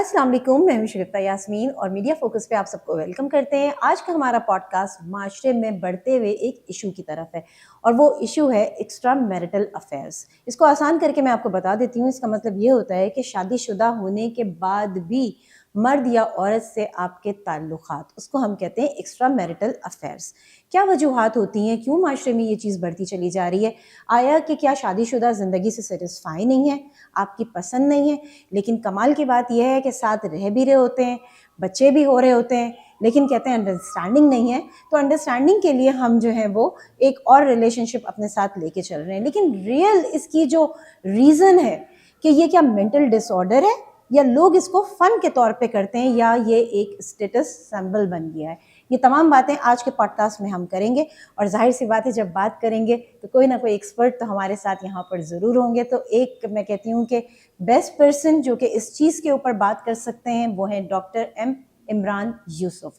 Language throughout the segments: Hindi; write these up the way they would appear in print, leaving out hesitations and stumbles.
अस्सलाम वालेकुम, मैं हूं शरीफ़ा यास्मीन और मीडिया फोकस पे आप सबको वेलकम करते हैं। आज का हमारा पॉडकास्ट माशरे में बढ़ते हुए एक इशू की तरफ है और वो इशू है एक्स्ट्रा मैरिटल अफेयर्स। इसको आसान करके मैं आपको बता देती हूँ। इसका मतलब ये होता है कि शादीशुदा होने के बाद भी मर्द या औरत से आपके ताल्लुकात, उसको हम कहते हैं एक्स्ट्रा मैरिटल अफेयर्स। क्या वजूहात होती हैं, क्यों माशरे में ये चीज़ बढ़ती चली जा रही है? आया कि क्या शादीशुदा ज़िंदगी से सेटिस्फाई नहीं है, आपकी पसंद नहीं है? लेकिन कमाल की बात यह है कि साथ रह भी रहे होते हैं, बच्चे भी हो रहे होते हैं, लेकिन कहते हैं अंडरस्टैंडिंग नहीं है। तो अंडरस्टैंडिंग के लिए हम जो है वो एक और रिलेशनशिप अपने साथ लेके चल रहे हैं। लेकिन रियल इसकी जो रीज़न है कि ये क्या मेंटल डिसऑर्डर है या लोग इसको फन के तौर पे करते हैं या ये एक स्टेटस सिंबल बन गया है, ये तमाम बातें आज के पॉडकास्ट में हम करेंगे। और जाहिर सी बात है, जब बात करेंगे तो कोई ना कोई एक्सपर्ट तो हमारे साथ यहाँ पर ज़रूर होंगे। तो एक मैं कहती हूँ कि बेस्ट पर्सन जो कि इस चीज़ के ऊपर बात कर सकते हैं वो हैं डॉक्टर इमरान यूसुफ।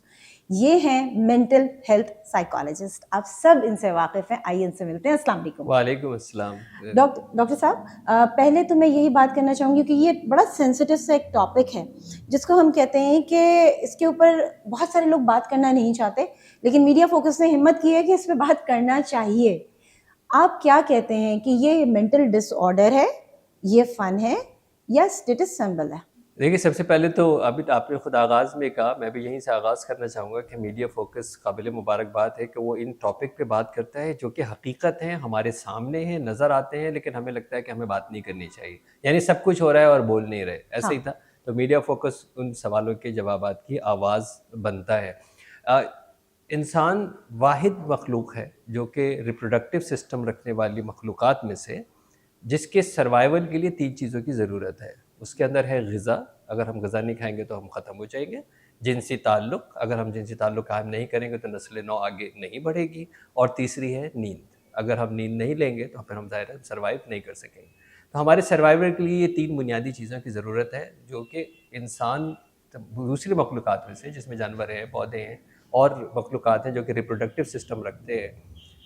ये हैं मेंटल हेल्थ साइकोलॉजिस्ट। आप सब इनसे वाकिफ़ हैं, आइए इनसे मिलते हैं। अस्सलाम वालेकुम। वालेकुम अस्सलाम। डॉक्टर साहब, पहले तो मैं यही बात करना चाहूँगी कि ये बड़ा सेंसिटिव सा एक टॉपिक है जिसको हम कहते हैं कि इसके ऊपर बहुत सारे लोग बात करना नहीं चाहते, लेकिन मीडिया फोकस ने हिम्मत की है कि इस पर बात करना चाहिए। आप क्या कहते हैं कि ये मेंटल डिसऑर्डर है, ये फन है या स्टेटस सिंबल है? देखिए, सबसे पहले तो अभी तो आपने खुद आगाज़ में कहा, मैं भी यहीं से आगाज़ करना चाहूँगा कि मीडिया फोकस काबिल मुबारकबाद है कि वो इन टॉपिक पे बात करता है जो कि हकीकत हैं, हमारे सामने हैं, नज़र आते हैं, लेकिन हमें लगता है कि हमें बात नहीं करनी चाहिए। यानी सब कुछ हो रहा है और बोल नहीं रहे, ऐसे ही हाँ। था। तो मीडिया फोकस उन सवालों के जवाबात की आवाज़ बनता है। अ, इंसान वाहिद मखलूक है जो कि रिप्रोडक्टिव सिस्टम रखने वाली मखलूक़ात में से, जिसके सर्वाइवल के लिए 3 चीज़ों की ज़रूरत है। उसके अंदर है ग़िज़ा, अगर हम ग़िज़ा नहीं खाएँगे तो हम ख़त्म हो जाएँगे। जिनसी ताल्लुक़, अगर हम जिनसी ताल्लुक़ कायम नहीं करेंगे तो नस्ल-ए-नौ आगे नहीं बढ़ेगी। और तीसरी है नींद, अगर हम नींद नहीं लेंगे तो फिर हम ज़ाहिर है सर्वाइव नहीं कर सकेंगे। तो हमारे सर्वाइवल के लिए ये 3 बुनियादी चीज़ों की ज़रूरत है जो कि इंसान दूसरी मखलूक़ात में से, जिसमें जानवर हैं, पौधे हैं और मखलूक़ात हैं जो कि रिप्रोडक्टिव सिस्टम रखते हैं,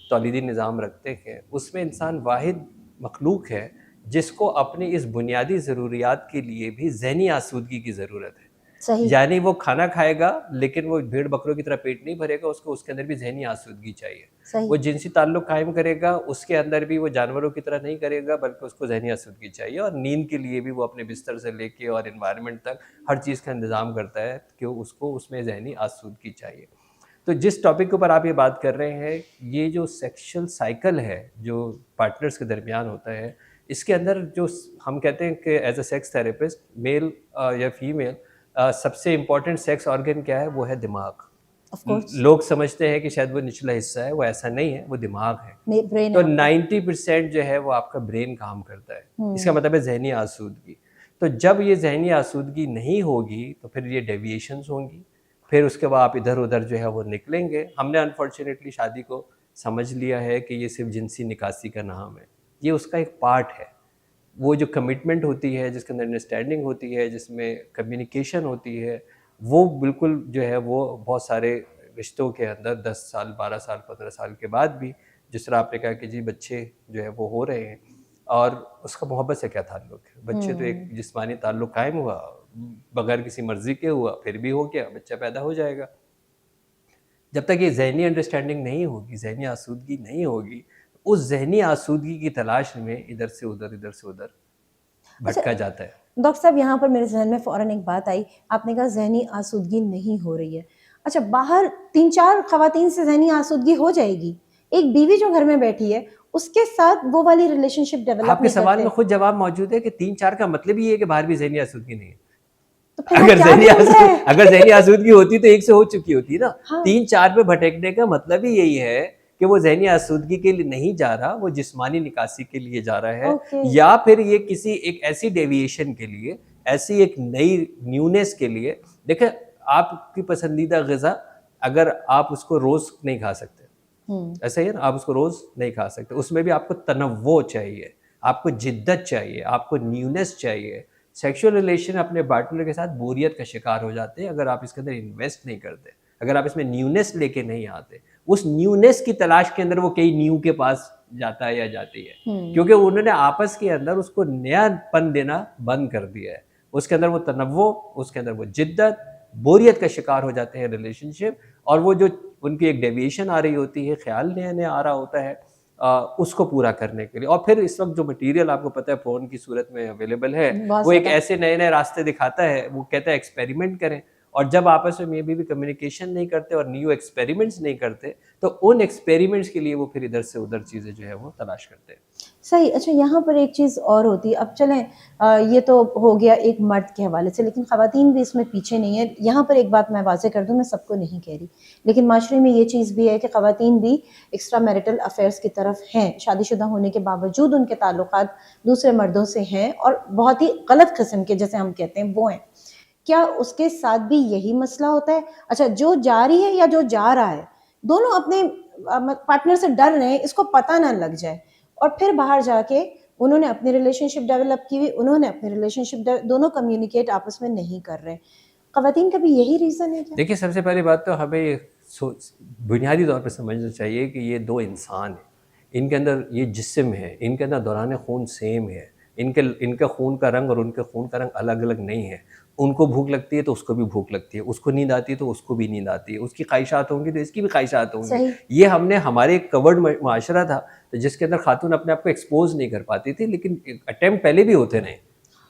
तौलीदी निज़ाम रखते हैं, उसमें इंसान वाहिद मखलूक है जिसको अपनी इस बुनियादी ज़रूरियात के लिए भी ज़हनी आसूदगी की ज़रूरत है। सही। यानी वो खाना खाएगा लेकिन वो भेड़ बकरों की तरह पेट नहीं भरेगा, उसको उसके अंदर भी ज़हनी आसूदगी चाहिए। सही। वो जिनसी ताल्लुक़ कायम करेगा, उसके अंदर भी वो जानवरों की तरह नहीं करेगा, बल्कि उसको ज़हनी आसूदगी चाहिए। और नींद के लिए भी वो अपने बिस्तर से लेके और एनवायरनमेंट तक हर चीज़ का इंतज़ाम करता है कि उसको उसमें ज़हनी आसूदगी चाहिए। तो जिस टॉपिक के ऊपर आप ये बात कर रहे हैं, ये जो सेक्सुअल साइकिल है जो पार्टनर्स के दरमियान होता है, इसके अंदर जो हम कहते हैं कि as a sex therapist, male या फीमेल, सबसे इम्पॉर्टेंट सेक्स ऑर्गन क्या है? वो है दिमाग। Of course. लोग समझते हैं कि शायद वो निचला हिस्सा है, वो ऐसा नहीं है, वो दिमाग है। ब्रेन तो है आपका। 90% जो है वो आपका ब्रेन काम करता है। इसका हम्म। मतलब है ज़हनी आसूदगी। तो जब ये ज़हनी आसूदगी नहीं होगी तो फिर ये डेविएशंस होंगी, फिर उसके बाद आप इधर-उधर जो है वो निकलेंगे। हमने अनफॉर्चुनेटली शादी को समझ लिया है कि ये सिर्फ़ जिनसी निकासी का नाम है। ये उसका एक पार्ट है। वो जो कमिटमेंट होती है, जिसके अंदर अंडरस्टैंडिंग होती है, जिसमें कम्युनिकेशन होती है, वो बिल्कुल जो है वो बहुत सारे रिश्तों के अंदर 10 साल, 12 साल, 15 साल के बाद भी, जिस तरह आपने कहा कि जी बच्चे जो है वो हो रहे हैं, और उसका मोहब्बत से क्या ताल्लुक़ है? बच्चे तो एक हम्म। जिस्मानी ताल्लुक़ कायम हुआ, बगैर किसी मर्ज़ी के हुआ, फिर भी हो गया, बच्चा पैदा हो जाएगा। जब तक ये ज़हनी अंडरस्टैंडिंग नहीं होगी, ज़हनी आसूदगी नहीं होगी, उस ज़हनी आसूदगी की तलाश में इधर से उधर अच्छा भटका जाता है। डॉक्टर साहब, यहाँ पर मेरे ज़हन में फ़ौरन एक बात आई। आपने कहा ज़हनी आसूदगी नहीं हो रही है। अच्छा, बाहर 3-4 ख़वातीन से ज़हनी आसूदगी हो जाएगी। एक बीवी जो घर में बैठी है, उसके साथ वो वाली रिलेशनशिप डेवलप आपके नहीं सवाल में करते। खुद जवाब मौजूद है कि 3-4 का मतलब ही ये है कि बाहर भी ज़हनी आसूदगी नहीं है। तो फिर वो क्या ढूँढ रहा है? अगर ज़हनी आसूदगी होती तो 1 से हो चुकी होती ना। हाँ। 3-4 पे भटकने का मतलब ही यही है कि वो ज़हनी आसूदगी के लिए नहीं जा रहा, वो जिस्मानी निकासी के लिए जा रहा है, ओके। या फिर ये किसी एक ऐसी डेविएशन के लिए, ऐसी एक नई न्यूनेस के लिए। देखिए, आपकी पसंदीदा ग़िज़ा, अगर आप उसको रोज़ नहीं खा सकते, हुँ। ऐसा ही है ना, आप उसको रोज़ नहीं खा सकते। उसमें भी आपको तनव्वो चाहिए, आपको जिद्दत चाहिए, आपको न्यूनेस चाहिए। सेक्सुअल रिलेशन अपने पार्टनर के साथ बोरियत का शिकार हो जाते हैं अगर आप इसके अंदर इन्वेस्ट नहीं करते, अगर आप इसमें न्यूनेस लेके नहीं आते। उस न्यूनेस की तलाश के अंदर वो कई न्यू के पास जाता है या जाती है, हुँ। क्योंकि उन्होंने आपस के अंदर उसको नयापन देना बंद कर दिया है। उसके अंदर वो तनव्वो, उसके अंदर वो जिद्दत, बोरियत का शिकार हो जाते हैं रिलेशनशिप, और वो जो उनकी एक डेविएशन आ रही होती है, ख्याल नया-नया आ रहा होता है उसको पूरा करने के लिए। और फिर इस वक़्त जो मटीरियल आपको पता है फ़ोन की सूरत में अवेलेबल है, बहुत वो एक ज़्यादा। ऐसे नए-नए रास्ते दिखाता है, वो कहता है एक्सपेरिमेंट करें, और जब आपस में मे बी कम्युनिकेशन नहीं करते और न्यू एक्सपेरिमेंट्स नहीं करते, तो उन एक्सपेरिमेंट्स के लिए वो फिर इधर से उधर चीज़ें जो है वो तलाश करते हैं। सही। अच्छा, यहाँ पर एक चीज़ और होती है। अब चलें, ये तो हो गया एक मर्द के हवाले से, लेकिन ख़वातीन भी इसमें पीछे नहीं है। यहाँ पर एक बात मैं वाज़ेह कर दूँ, मैं सबको नहीं कह रही, लेकिन माशरे में ये चीज़ भी है कि ख़वातीन भी एक्स्ट्रा मैरिटल अफेयर्स की तरफ हैं, शादीशुदा होने के बावजूद उनके ताल्लुकात दूसरे मर्दों से हैं और बहुत ही गलत किस्म के, जैसे हम कहते हैं, वो हैं। क्या उसके साथ भी यही मसला होता है? अच्छा, जो जा रही है या जो जा रहा है, दोनों अपने पार्टनर से डर रहे हैं, इसको पता ना लग जाए, और फिर बाहर जाके उन्होंने अपनी रिलेशनशिप डेवलप की हुई, उन्होंने अपनी रिलेशनशिप, दोनों कम्युनिकेट आपस में नहीं कर रहे। ख़वातीन का भी यही रीज़न है क्या? देखिए, सबसे पहली बात तो हमें ये बुनियादी तौर पे समझना चाहिए कि ये 2 इंसान हैं। इनके अंदर ये जिस्म है, इनके अंदर दौरान खून सेम है। इनका खून का रंग और उनके खून का रंग अलग-अलग नहीं है। उनको भूख लगती है तो उसको भी भूख लगती है, उसको नींद आती है तो उसको भी नींद आती है, उसकी ख़्वाहिशात होंगी तो इसकी भी ख़्वाहिशात होंगी। सही। ये हमने हमारे एक कवर्ड माशरा था, तो जिसके अंदर खातून अपने आप को एक्सपोज़ नहीं कर पाती थी, लेकिन अटेम्प्ट पहले भी होते रहे।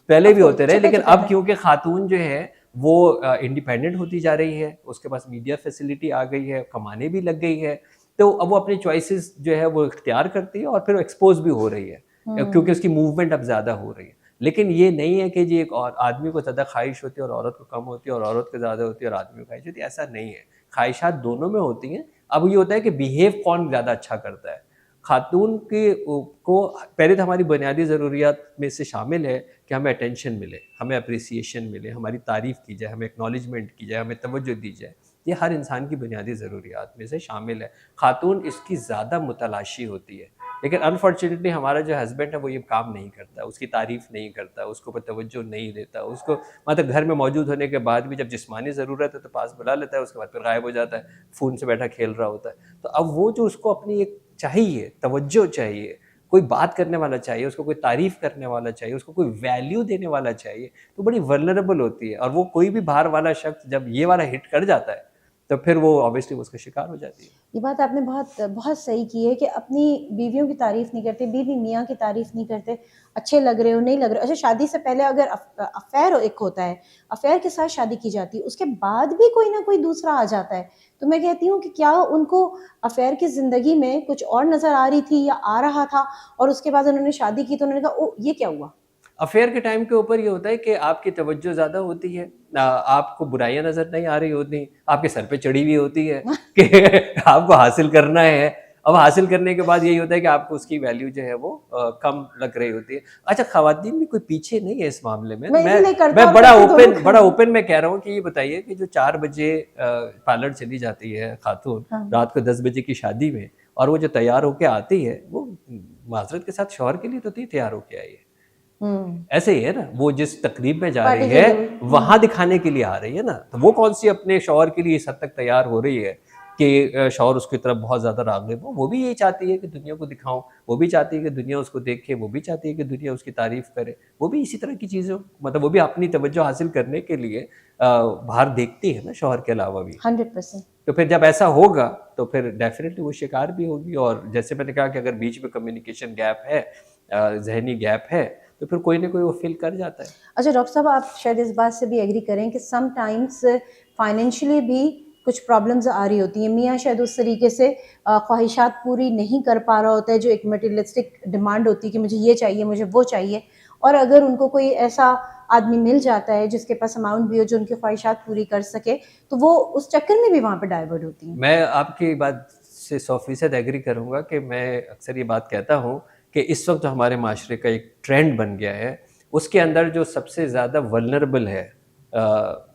पहले ऑफ़ भी कोर्स, होते रहे, लेकिन छुपे-छुपे अब थे। क्योंकि खातून जो है वो इंडिपेंडेंट होती जा रही है, उसके पास मीडिया फैसिलिटी आ गई है, कमाने भी लग गई है, तो अब वो अपनी चॉइसेस जो है वो इख्तियार करती है और फिर वो एक्सपोज़ भी हो रही है क्योंकि उसकी मूवमेंट अब ज़्यादा हो रही है। लेकिन ये नहीं है कि जी एक और आदमी को ज़्यादा ख्वाहिश होती है और औरत को कम होती है, और औरत को ज़्यादा होती है और आदमी को ख्वाहिश होती है, ऐसा नहीं है। ख्वाहिशात दोनों में होती हैं। अब ये होता है कि बिहेव कौन ज़्यादा अच्छा करता है। खातून की को पहले तो हमारी बुनियादी ज़रूरियात में से शामिल है कि हमें अटेंशन मिले, हमें एप्रिसिएशन मिले, हमारी तारीफ़ की जाए, हमें एक्नॉलेजमेंट की जाए, हमें तवज्जो दी जाए। ये हर इंसान की बुनियादी ज़रूरियात में से शामिल है। खातून इसकी ज़्यादा मुतलाशी होती है, लेकिन अनफॉर्चुनेटली हमारा जो हस्बैंड है वो ये काम नहीं करता, उसकी तारीफ़ नहीं करता, उसके ऊपर तवज्जो नहीं देता, उसको मतलब घर में मौजूद होने के बाद भी जब जिस्मानी ज़रूरत है तो पास बुला लेता है, उसके बाद फिर गायब हो जाता है, फ़ोन से बैठा खेल रहा होता है। तो अब वो जो उसको अपनी एक चाहिए, तवज्जो चाहिए, कोई बात करने वाला चाहिए, उसको कोई तारीफ़ करने वाला चाहिए, उसको कोई वैल्यू देने वाला चाहिए, तो बड़ी वल्नरेबल होती है, और वो कोई भी बाहर वाला शख्स जब ये वाला हिट कर जाता है, तो फिर वो ऑब्वियसली उसका शिकार हो जाती है। ये बात आपने बहुत बहुत सही की है कि अपनी बीवियों की तारीफ़ नहीं करते, बीवी मियाँ की तारीफ़ नहीं करते, अच्छे लग रहे हो, नहीं लग रहे हो। अच्छा, शादी से पहले अगर अफ़ेयर एक होता है, अफ़ेयर के साथ शादी की जाती है, उसके बाद भी कोई ना कोई दूसरा आ जाता है, तो मैं कहती हूँ कि क्या उनको अफ़ेयर की ज़िंदगी में कुछ और नज़र आ रही थी या आ रहा था, और उसके बाद उन्होंने शादी की तो उन्होंने कहा, ओह! ये क्या हुआ? अफेयर के टाइम के ऊपर ये होता है कि आपकी तवज्जो ज़्यादा होती है, आपको बुराइयाँ नज़र नहीं आ रही होती, आपके सर पे चढ़ी हुई होती है कि आपको हासिल करना है। अब हासिल करने के बाद यही होता है कि आपको उसकी वैल्यू जो है वो कम लग रही होती है। अच्छा, ख़वातीन भी कोई पीछे नहीं है इस मामले में। मैं मैं इसलिए करता मैं और बड़ा करते दोनों ओपन का बड़ा है। ओपन में कह रहा हूँ कि ये बताइए कि जो 4 बजे पार्लर चली जाती है खातून, हाँ। रात को 10 बजे की शादी में, और वो जो तैयार होके आती है, वो माज़रत के साथ शौहर के लिए तो नहीं तैयार होके आई है। हुँ। ऐसे ही है ना, वो जिस तकरीब में जा रही पार्टी के लिए। है, वहाँ दिखाने के लिए आ रही है ना, तो वो कौन-सी अपने शौहर के लिए इस हद तक तैयार हो रही है कि शौहर उसकी तरफ बहुत ज़्यादा राग़िब हो। वो भी यही चाहती है कि दुनिया को दिखाऊँ, वो भी चाहती है कि दुनिया उसको देखे, वो भी चाहती है कि दुनिया उसकी तारीफ़ करे। वो भी इसी तरह की चीज़ें, मतलब वो भी अपनी तवज्जो हासिल करने के लिए बाहर देखती है ना शौहर के अलावा भी। 100%। तो फिर जब ऐसा होगा, तो फिर डेफ़िनिटली वो शिकार भी होगी, और जैसे मैंने कहा कि अगर बीच में कम्युनिकेशन गैप है, ज़हनी गैप है, तो फिर कोई ना कोई वो फ़िल कर जाता है। अच्छा डॉक्टर साहब, आप शायद इस बात से भी एग्री करें कि समटाइम्स फाइनेंशियली भी कुछ प्रॉब्लम्स आ रही होती हैं। मियाँ शायद उस तरीके से ख्वाहिशात पूरी नहीं कर पा रहा होता है, जो एक मटेरियलिस्टिक डिमांड होती है कि मुझे ये चाहिए, मुझे वो चाहिए, और अगर उनको कोई ऐसा आदमी मिल जाता है जिसके पास अमाउंट भी हो जो उनकी ख्वाहिशात पूरी कर सके, तो वो उस चक्कर में भी वहाँ पे डाइवर्ट होती हैं। मैं आपकी बात से 100% एग्री करूँगा कि मैं अक्सर ये बात कहता हूँ कि इस वक़्त जो हमारे माशरे का एक ट्रेंड बन गया है, उसके अंदर जो सबसे ज़्यादा वल्नरेबल है,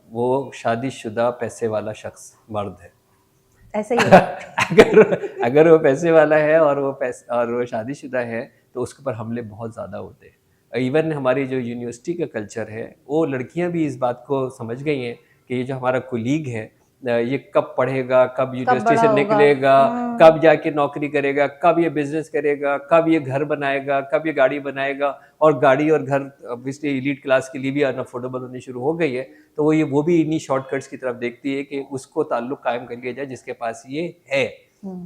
वो शादीशुदा पैसे वाला शख्स मर्द है। ऐसा ही है। अगर अगर वो पैसे वाला है और वो शादीशुदा है, तो उसके ऊपर हमले बहुत ज़्यादा होते हैं। इवन हमारी जो यूनिवर्सिटी का कल्चर है, वो लड़कियां भी इस बात को समझ गई हैं कि ये जो हमारा कोलीग है, ये कब पढ़ेगा, कब कब यूनिवर्सिटी बड़ा से होगा। निकलेगा, कब जाके नौकरी करेगा, कब ये बिजनेस करेगा, कब ये घर बनाएगा, कब ये गाड़ी बनाएगा। और गाड़ी और घर ऑब्वियसली एलीट क्लास के लिए भी अनअफोर्डेबल होनी शुरू हो गई है, तो वो भी इन्हीं शॉर्टकट्स की तरफ देखती है कि उसको ताल्लुक कायम कर लिया जाए जिसके पास ये है।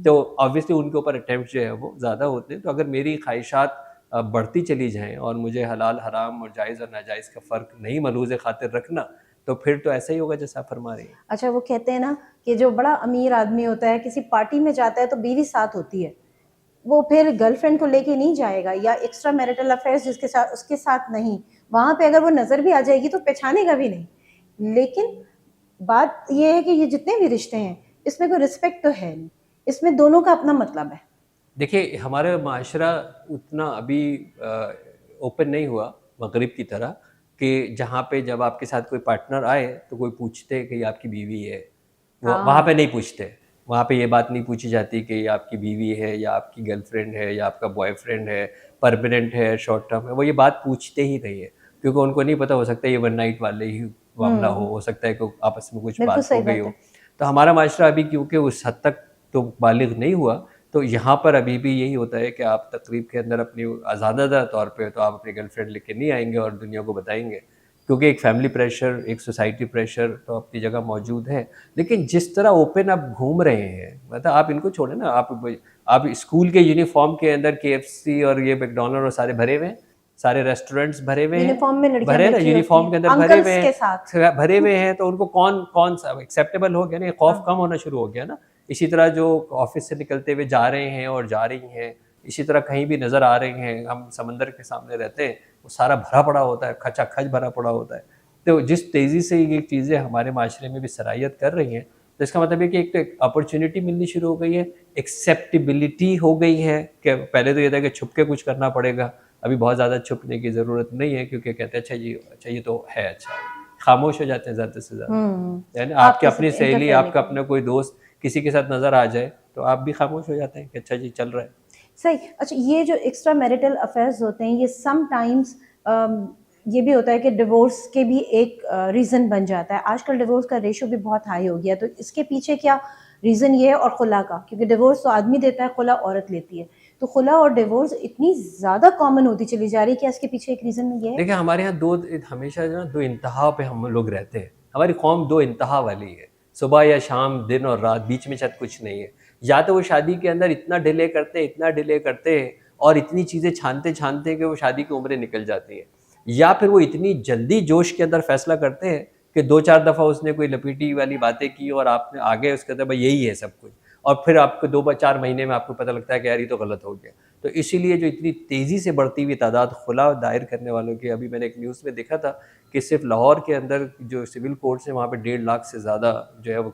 तो ऑब्वियसली उनके ऊपर अटेम्प्ट जो है वो ज़्यादा होते हैं। तो अगर मेरी ख्वाहिशात बढ़ती चली जाएँ और मुझे हलाल हराम और जायज़ और नाजायज़ का फ़र्क नहीं मलूज़ खातिर रखना, तो फिर तो ऐसा ही होगा जैसा आप फरमा रही हैं। अच्छा, वो कहते हैं ना कि जो बड़ा अमीर आदमी होता है किसी पार्टी में जाता है तो बीवी साथ होती है, वो फिर गर्लफ्रेंड को लेके नहीं जाएगा, या एक्स्ट्रा मैरिटल अफेयर्स जिसके साथ उसके साथ नहीं, वहाँ पे अगर वो नज़र भी आ जाएगी तो पहचानेगा भी नहीं। लेकिन बात ये है कि ये जितने भी रिश्ते हैं इसमें कोई रिस्पेक्ट तो है नहीं, इसमें दोनों का अपना मतलब है। देखिए, हमारा माशरा उतना अभी ओपन नहीं हुआ मगरिब की तरह कि जहाँ पे जब आपके साथ कोई पार्टनर आए तो कोई पूछते कि ये आपकी बीवी है। वहाँ पे हाँ। नहीं पूछते। वहाँ पे ये बात नहीं पूछी जाती कि ये आपकी बीवी है या आपकी गर्लफ्रेंड है या आपका बॉयफ्रेंड है, परमानेंट है, शॉर्ट टर्म है, वो ये बात पूछते ही नहीं है। क्योंकि उनको नहीं पता, हो सकता है ये वन नाइट वाले ही मामला हो सकता है कि आपस में कुछ बिल्कुल बात हो सही गई बात हो। है। तो हमारा माशरा अभी क्योंकि उस हद तक तो बालिग नहीं हुआ, तो यहाँ पर अभी भी यही होता है कि आप तकरीब के अंदर अपनी आज़ादादा तौर पे तो आप अपनी गर्लफ्रेंड लेके नहीं आएँगे और दुनिया को बताएँगे। क्योंकि एक फैमिली प्रेशर, एक सोसाइटी प्रेशर तो अपनी जगह मौजूद है। लेकिन जिस तरह ओपन आप घूम रहे हैं, मतलब आप इनको छोड़ें ना, आप स्कूल के यूनिफ़ॉर्म के अंदर केएफसी और ये मैकडॉनल्ड और सारे भरे हुए हैं, सारे रेस्टोरेंट्स भरे हुए हैं, यूनिफॉर्म में लड़कियां भरे हैं ना, बैठी होती यूनिफ़ॉर्म हैं के अंदर भरे हुए अंकल्स हैं, के साथ। भरे हुए हैं, तो उनको कौन सा एक्सेप्टेबल हो गया ना, खौफ कम होना शुरू हो गया ना। इसी तरह जो ऑफिस से निकलते हुए जा रहे हैं और जा रही हैं, इसी तरह कहीं भी नज़र आ रहे हैं, हम समंदर के सामने रहते हैं, वो सारा भरा पड़ा होता है, खचाखच भरा पड़ा होता है। तो जिस तेज़ी से ये चीज़ें हमारे माशरे में भी सरायत कर रही हैं, तो इसका मतलब है कि एक तो अपॉर्चुनिटी मिलनी शुरू हो गई है, एक्सेप्टेबिलिटी हो गई है कि पहले तो ये था कि छुप के कुछ करना पड़ेगा, अभी बहुत ज़्यादा छुपने की ज़रूरत नहीं है, क्योंकि कहते हैं अच्छा ये तो है अच्छा। खामोश हो जाते हैं ज़्यादा से ज़्यादा। है ना? आप आपकी किसी अपनी में सहेली, इंटरफेयर नहीं आपका करेंगे। अपना कोई दोस्त किसी के साथ नज़र आ जाए, तो आप भी खामोश हो जाते हैं कि अच्छा जी चल रहा है। सही। अच्छा, ये जो एक्स्ट्रा मैरिटल अफेयर्स होते हैं ये समटाइम्स ये भी होता है कि डिवोर्स के भी एक रीज़न बन जाता है। आजकल डिवोर्स का रेशो भी बहुत हाई हो गया, तो इसके पीछे क्या रीज़न ये है, और खुला का, क्योंकि डिवोर्स तो आदमी देता है, खुला औरत लेती है। तो खुला और डिवोर्स इतनी ज़्यादा कॉमन होती चली जा रही है, क्या इसके पीछे एक रीज़न ये है? देखिए, हमारे यहाँ हमेशा जो है ना, 2 इंतहा पे हम लोग रहते हैं। हमारी कौम 2 इंतहा वाली है। सुबह या शाम, दिन और रात, बीच में शायद कुछ नहीं है। या तो वो शादी के अंदर इतना डिले करते हैं और इतनी चीज़ें छानते-छानते हैं कि वो शादी की उम्रें निकल जाती हैं। या फिर वो इतनी जल्दी जोश के अंदर फैसला करते हैं कि 2-4 दफ़ा उसने कोई लपीटी वाली बातें की और आपने आगे उसके अंदर भाई यही है सब कुछ। और फिर आपको 2-4 महीने में आपको पता लगता है कि यार ये तो गलत हो गया। तो इसीलिए जो इतनी तेज़ी से बढ़ती हुई तादाद खुला दायर करने वालों की, अभी मैंने एक न्यूज़ में देखा था कि सिर्फ लाहौर के अंदर जो सिविल कोर्ट्स हैं वहाँ पे 1.5 लाख से ज़्यादा जो है वो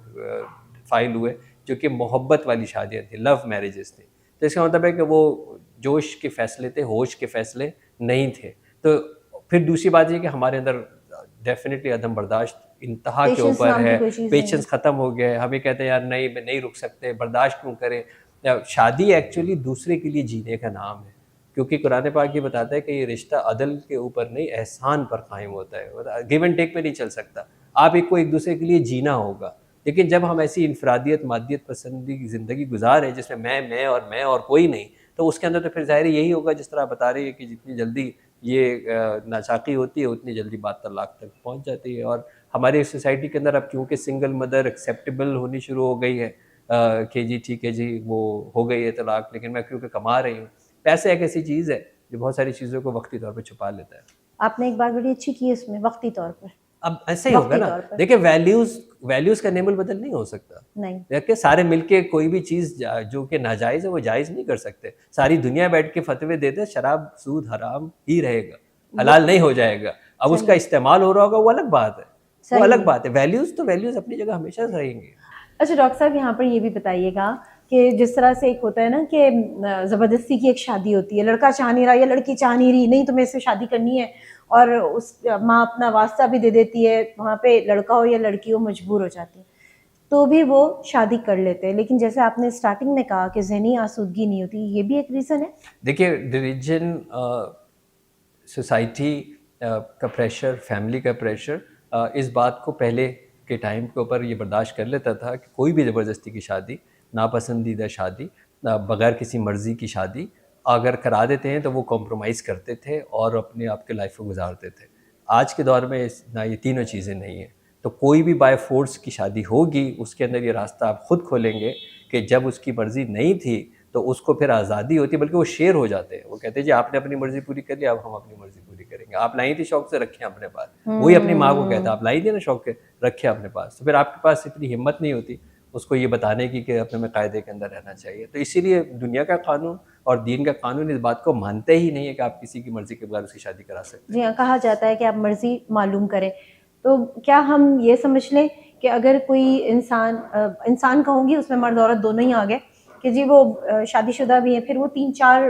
फाइल हुए, जो कि मोहब्बत वाली शादियाँ थी, लव मैरिजेस थी। तो इसका मतलब है कि वो जोश के फ़ैसले थे, होश के फ़ैसले नहीं थे। तो फिर दूसरी बात ये कि हमारे अंदर डेफ़िनिटली अदम बर्दाश्त इंतहा के पेशेंस ऊपर नाम की है, कोई चीज़ नहीं है। पेशेंस ख़त्म हो गया है। हमें कहते हैं यार नहीं, मैं नहीं रुक सकते, बर्दाश्त क्यों करें। शादी एक्चुअली दूसरे के लिए जीने का नाम है, क्योंकि कुरान पाक ये बताता है कि ये रिश्ता अदल के ऊपर नहीं, एहसान पर कायम होता है, गिव एंड टेक में नहीं चल सकता। आप एक दूसरे के लिए जीना होगा। लेकिन जब हम ऐसी इनफरादियत, मादियत पसंदी की ज़िंदगी गुजार जिसमें मैं और कोई नहीं, तो उसके अंदर तो फिर ज़ाहिर यही होगा जिस तरह आप बता रही है कि जितनी जल्दी ये नाचाकी होती है उतनी जल्दी बात तलाक तक पहुँच जाती है। और हमारी सोसाइटी के अंदर अब क्योंकि सिंगल मदर एक्सेप्टेबल होनी शुरू हो गई है कि जी ठीक है जी, वो हो गई है तलाक, लेकिन मैं क्योंकि कमा रही हूँ। पैसे एक ऐसी चीज़ है जो बहुत सारी चीज़ों को वक्ती तौर पे छुपा लेता है। आपने एक बात बड़ी अच्छी की इसमें, वक्ती तौर पर। अब ऐसा ही होगा वक्ती ना। तौर पर। देखिए, वैल्यूज़ का नेमुल बदल नहीं हो सकता। नहीं। देखिए, सारे मिलके कोई भी चीज़ जो कि नाजायज़ है वो जायज़ नहीं कर सकते। सारी दुनिया बैठ के फतवे देते शराब सूद हराम ही रहेगा, वो हलाल नहीं हो जाएगा। अब सही उसका है। इस्तेमाल हो रहा होगा वो अलग बात है, वो सही अलग है। बात है। वैल्यूज़ अपनी जगह हमेशा रहेंगी। अच्छा डॉक्टर साहब, यहाँ पर ये भी बताइएगा कि जिस तरह से एक होता है ना कि ज़बरदस्ती की एक शादी होती है, लड़का चाह नहीं रहा या लड़की चाह नहीं रही, नहीं तुम्हें इससे शादी करनी है, और उस माँ अपना वास्ता भी दे देती है, वहाँ पे लड़का हो या लड़की हो मजबूर हो जाती है, तो भी वो शादी कर लेते हैं। लेकिन जैसे आपने स्टार्टिंग में कहा कि ज़हनी आसूदगी नहीं होती, ये भी एक रीज़न है। देखिए, रिलीजन, सोसाइटी का प्रेशर, फैमिली का प्रेशर इस बात को पहले के टाइम के ऊपर ये बर्दाश्त कर लेता था कि कोई भी ज़बरदस्ती की शादी, नापसंदीदा शादी, बग़ैर किसी मर्ज़ी की शादी अगर करा देते हैं तो वो कॉम्प्रोमाइज़ करते थे और अपने आप की लाइफ को गुजारते थे। आज के दौर में ना ये तीनों चीज़ें नहीं हैं। तो कोई भी बाय फ़ोर्स की शादी होगी, उसके अंदर ये रास्ता आप खुद खोलेंगे कि जब उसकी मर्ज़ी नहीं थी तो उसको फिर आज़ादी होती है, बल्कि वो शेर हो जाते हैं। वो कहते हैं जी आपने अपनी मर्ज़ी पूरी कर ली, अब हम अपनी मर्ज़ी पूरी करेंगे। आप लाई थी शौक से, रखें अपने पास। वही अपनी माँ को कहता है आप लाई थी ना शौक के, रखें अपने पास। तो फिर आपके पास इतनी हिम्मत नहीं होती उसको ये बताने की कि अपने में कायदे के अंदर रहना चाहिए। तो इसीलिए दुनिया का कानून और दीन का कानून इस बात को मानते ही नहीं है कि आप किसी की मर्ज़ी के बगैर उसकी शादी करा सकते जी हैं। हाँ, कहा जाता है कि आप मर्ज़ी मालूम करें। तो क्या हम ये समझ लें कि अगर कोई इंसान कहूँगी उसमें मर्द औरत दोनों ही आ गए कि जी वो शादीशुदा भी है, फिर वो 3-4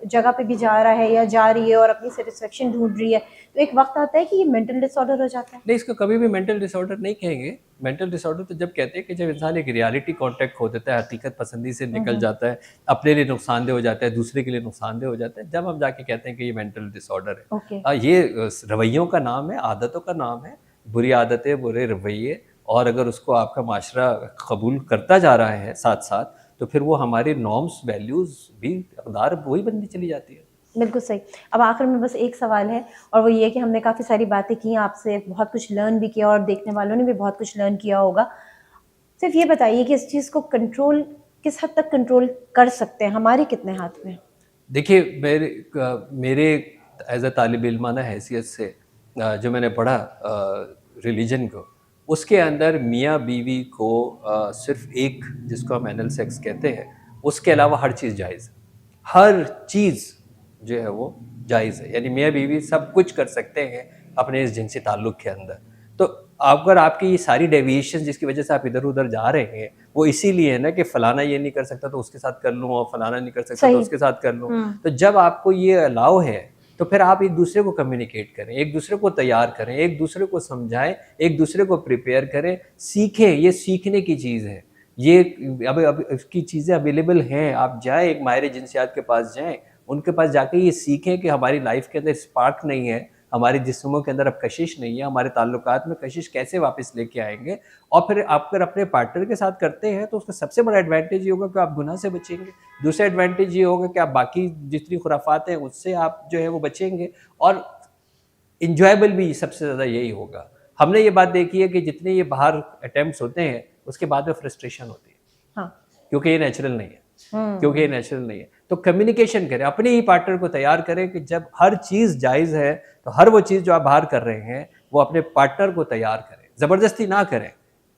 जगह पे भी जा रहा है या जा रही है और अपनी सैटिस्फैक्शन ढूँढ रही है, तो एक वक़्त आता है कि ये मेंटल डिसऑर्डर हो जाता है? नहीं, इसको कभी भी मेंटल डिसऑर्डर नहीं कहेंगे। मेंटल डिसऑर्डर तो जब कहते हैं कि जब इंसान एक रियलिटी कॉन्टैक्ट खो देता है, हकीकत पसंदी से निकल जाता है, अपने लिए नुकसानदेह हो जाता है, दूसरे के लिए नुकसानदेह हो जाता है, जब हम जाके कहते हैं कि ये मेंटल डिसऑर्डर है। ओके। ये रवैयों का नाम है, आदतों का नाम है, बुरी आदतें, बुरे रवैये, और अगर उसको आपका माशरा कबूल करता जा रहा है साथ-साथ, तो फिर वो हमारी नॉर्म्स, वैल्यूज़ भी अक़दार वही बनती चली जाती है। बिल्कुल सही। अब आखिर में बस एक सवाल है और वो ये है कि हमने काफ़ी सारी बातें की आपसे, बहुत कुछ लर्न भी किया और देखने वालों ने भी बहुत कुछ लर्न किया होगा। सिर्फ़ ये बताइए कि इस चीज़ को कंट्रोल किस हद तक कंट्रोल कर सकते हैं? हमारे कितने हाथ में है? देखिए, मेरे एज़ अ तालिब-इल्माना हैसियत से जो मैंने पढ़ा रिलीजन को, उसके अंदर मियाँ-बीवी को सिर्फ़ एक, जिसको हम एनल सेक्स कहते हैं, उसके अलावा हर चीज़ जायज़ है। हर चीज़ जो है वो जायज़ है। यानी मियाँ-बीवी सब कुछ कर सकते हैं अपने इस जिनसी ताल्लुक़ के अंदर। तो अगर आपकी ये सारी डेविएशन जिसकी वज़ह से आप इधर-उधर जा रहे हैं, वो इसीलिए है ना कि फ़लाना ये नहीं कर सकता तो उसके साथ कर लूँ, और फ़लाना नहीं कर सकता तो सही। उसके साथ कर लूँ। हुँ। तो जब आपको ये अलाउ है, तो फिर आप एक-दूसरे को कम्युनिकेट करें, एक-दूसरे को तैयार करें, एक-दूसरे को समझाएँ, एक-दूसरे को प्रिपेयर करें, सीखें, ये सीखने की चीज़ है। ये अब इसकी चीज़ें अवेलेबल हैं, आप जाएँ एक माहिर जिनसियात के पास जाएँ, उनके पास जाके ये सीखें कि हमारी लाइफ़ के अंदर स्पार्क नहीं है, हमारे जिस्मों के अंदर अब कशिश नहीं है, हमारे ताल्लुकात में कशिश कैसे वापस लेके आएँगे। और फिर आप अगर अपने पार्टनर के साथ करते हैं तो उसका सबसे बड़ा एडवांटेज ये होगा कि आप गुनाह से बचेंगे। दूसरा एडवांटेज ये होगा कि आप बाकी जितनी खुराफात हैं उससे आप जो है वो बचेंगे, और एन्जॉयबल भी सबसे ज़्यादा यही होगा। हमने ये बात देखी है कि जितने ये बाहर अटेम्प्ट्स होते हैं, उसके बाद में फ्रस्ट्रेशन होती है, हाँ। क्योंकि ये नेचुरल नहीं है। क्योंकि ये हुँ। नेचुरल नहीं है। तो कम्युनिकेशन करें, अपने ही पार्टनर को तैयार करें कि जब हर चीज़ जायज़ है, तो हर वो चीज़ जो आप बाहर कर रहे हैं, वो अपने पार्टनर को तैयार करें। ज़बरदस्ती ना करें,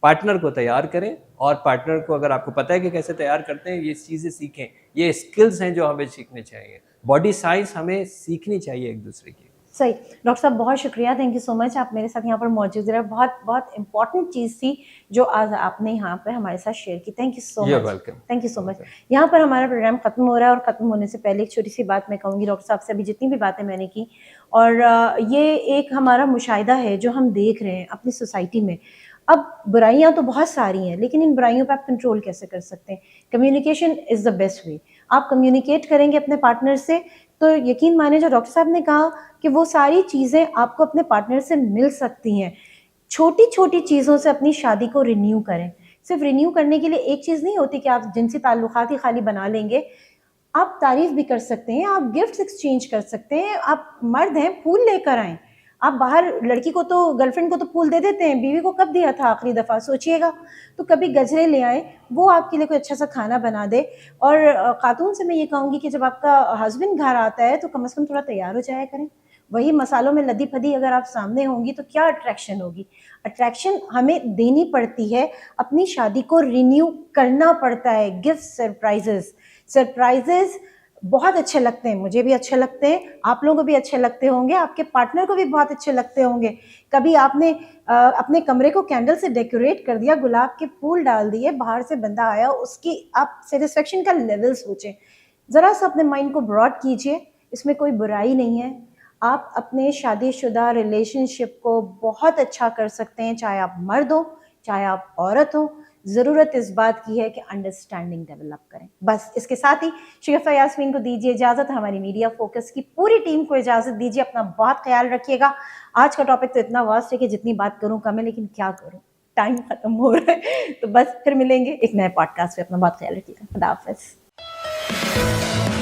पार्टनर को तैयार करें, और पार्टनर को अगर आपको पता है कि कैसे तैयार करते हैं, ये चीज़ें सीखें। ये स्किल्स हैं जो हमें सीखने चाहिए। बॉडी साइंस हमें सीखनी चाहिए एक-दूसरे की। सही। डॉक्टर साहब बहुत शुक्रिया, थैंक यू सो मच आप मेरे साथ यहाँ पर मौजूद रहे। बहुत इम्पोर्टेंट चीज़ थी जो आज आपने यहाँ पे हमारे साथ शेयर की। Thank you so you are much. Welcome. Thank you so much. यहाँ पर हमारा प्रोग्राम ख़त्म हो रहा है और ख़त्म होने से पहले एक छोटी-सी बात मैं कहूँगी डॉक्टर साहब से, अभी जितनी भी बातें मैंने की, और ये एक हमारा मुशाहिदा है जो हम देख रहे हैं अपनी सोसाइटी में। अब बुराइयाँ तो बहुत सारी हैं, लेकिन इन बुराइयों पे आप कंट्रोल कैसे कर सकते हैं? Communication is the best way. आप कम्युनिकेट करेंगे अपने पार्टनर से, तो यकीन मानिए जो डॉक्टर साहब ने कहा कि वो सारी चीज़ें आपको अपने पार्टनर से मिल सकती हैं। छोटी-छोटी चीज़ों से अपनी शादी को रिन्यू करें। सिर्फ़ रिन्यू करने के लिए एक चीज़ नहीं होती कि आप जिनसी ताल्लुकात ही खाली बना लेंगे। आप तारीफ़ भी कर सकते हैं, आप गिफ्ट्स एक्सचेंज कर सकते हैं, आप मर्द हैं, फूल लेकर आएँ। आप बाहर लड़की को तो, गर्लफ्रेंड को तो फूल दे देते हैं, बीवी को कब दिया था आखिरी दफ़ा सोचिएगा। तो कभी गजरे ले आएँ, वो आपके लिए कोई अच्छा-सा खाना बना दे। और खातून से मैं ये कहूँगी कि जब आपका हस्बैंड घर आता है तो कम से कम थोड़ा तैयार हो जाया करें। वही मसालों में लदी-फदी अगर आप सामने होंगी तो क्या अट्रैक्शन होगी? अट्रैक्शन हमें देनी पड़ती है, अपनी शादी को रिन्यू करना पड़ता है। गिफ्ट, सरप्राइज़ेज़ बहुत अच्छे लगते हैं, मुझे भी अच्छे लगते हैं, आप लोगों को भी अच्छे लगते होंगे, आपके पार्टनर को भी बहुत अच्छे लगते होंगे। कभी आपने अपने कमरे को कैंडल से डेकोरेट कर दिया, गुलाब के फूल डाल दिए, बाहर से बंदा आया, उसकी आप सैटिस्फैक्शन का लेवल सोचें। ज़रा-सा अपने माइंड को ब्रॉड कीजिए, इसमें कोई बुराई नहीं है। आप अपने शादीशुदा रिलेशनशिप को बहुत अच्छा कर सकते हैं, चाहे आप मर्द हो, चाहे आप औरत हो। ज़रूरत इस बात की है कि अंडरस्टैंडिंग डेवलप करें। बस इसके साथ ही शगुफ़ा यास्मीन को दीजिए इजाज़त, हमारी मीडिया फोकस की पूरी टीम को इजाज़त दीजिए। अपना बहुत ख़्याल रखिएगा। आज का टॉपिक तो इतना वास्ट है कि जितनी बात करूँ कम है, लेकिन क्या करूँ? टाइम खत्म हो रहा है, तो बस फिर मिलेंगे एक नए पॉडकास्ट पे। अपना बहुत ख्याल रखिएगा। खुदा हाफिज़।